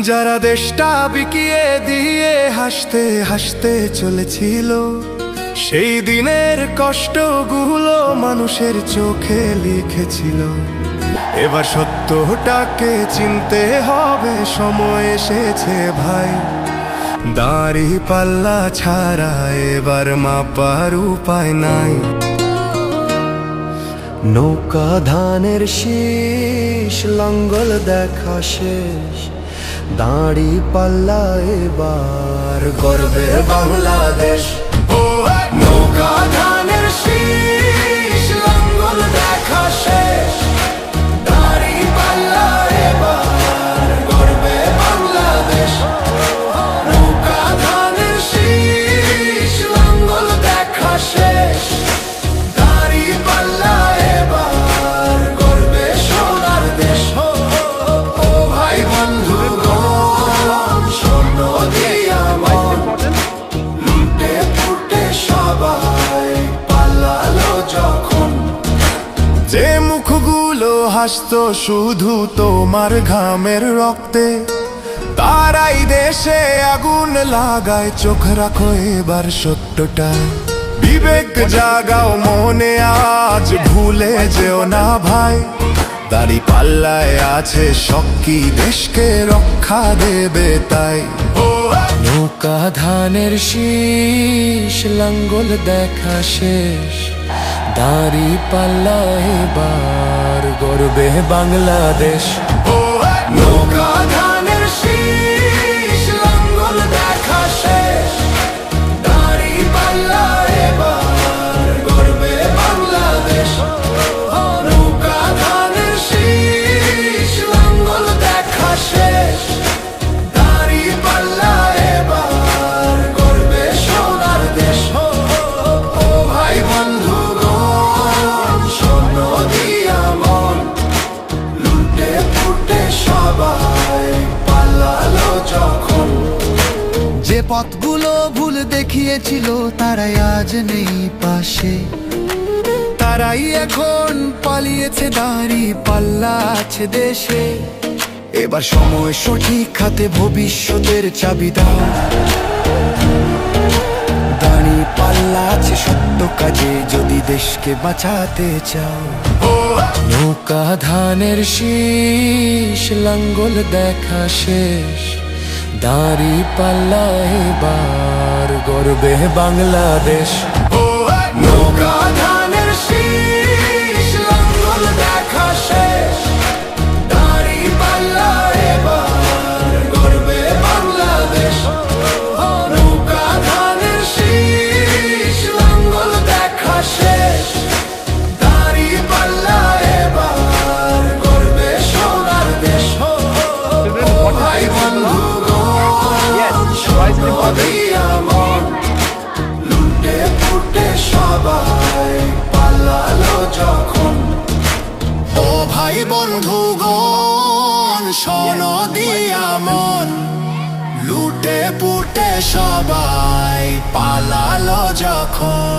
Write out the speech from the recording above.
যারা দেশটা বিকিয়ে দিয়ে হাসতে হাসতে চলেছিল, সেই দিনের কষ্টগুলো মানুষের চোখে লিখেছিল। এবার সত্যটাকে চিনতে হবে, সময় এসেছে ভাই। দাড়ি পাল্লা ছাড়া এবার মাপার উপায় নাই। নৌকা ধানের শীষ, লাঙ্গল দেখা শেষ, দাড়ি পাল্লা এবার গর্বে বাংলাদেশ। নৌকা ধানের শীষ, লাঙ্গল দেখা শেষ, দাড়ি পাল্লা এবার গর্বে বাংলাদেশ। নৌকা ধানের শীষ, লাঙ্গল দেখা শেষ, দাড়ি পাল্লা এবার গর্বে সোনার দেশ। ও ভাই বন্ধুগণ, স্বর্ণ দিয়া মন, লুটে ফুটে সবাই পালালো যখন। যে মুখগুলো হাসতো শুধু তোমার ঘামের রক্তে, তারাই দেশে আগুন লাগায়। চোখ রাখো এবার সত্যটা, বিবেক জাগাও মনে, আজ ভুলে যেও না ভাই। দাড়ি পাল্লায় আছে শক্তি, দেশকে রক্ষা দেবে তাই। নৌকা ধানের শীষ, লাঙ্গল দেখা শেষ, দাড়ি পাল্লা এবার গর্বে বাংলাদেশ। নৌকা ধানের শীষ, লাঙ্গল দেখা শেষ, দাড়ি পাল্লা এবার গর্বে বাংলাদেশ। নৌকা ধানের শীষ, লাঙ্গল দেখা শেষ, দাড়ি পাল্লা এবার গর্বে সোনার দেশ। ও ভাই বন্ধুগণ, স্বর্ণ দিয়া মন, লুটে ফুটে সবাই পালালো যখন। যে পথগুলো ভুল দেখিয়েছিল তারাই আজ নেই পাশে, তারাই এখন পালিয়েছে, দাড়ি পাল্লা আছে দেশে। এবার সময় সঠিক হাতে, ভবিষ্যতের চাবি দাও। দাড়ি পাল্লা আছে সত্য কাজে, যদি দেশকে বাঁচাতে চাও। নৌকা ধানের শীষ, লাঙ্গল দেখা শেষ, দাড়ি পাল্লা এবার গর্বে বাংলাদেশ। নৌকা ধানের শীষ, লাঙ্গল দেখা শেষ, দাড়ি পাল্লা এবার গর্বে বাংলাদেশ। নৌকা ধানের শীষ, লাঙ্গল দেখা শেষ, দাড়ি পাল্লা এবার গর্বে সোনার দেশ। ও ভাই বন্ধুগণ, স্বর্ণ দিয়া মন, লুটে ফুটে সবাই পালালো যখন। ও ভাই বন্ধুগণ, স্বর্ণ দিয়া মন, লুটে পুটে সবাই পালালো যখন।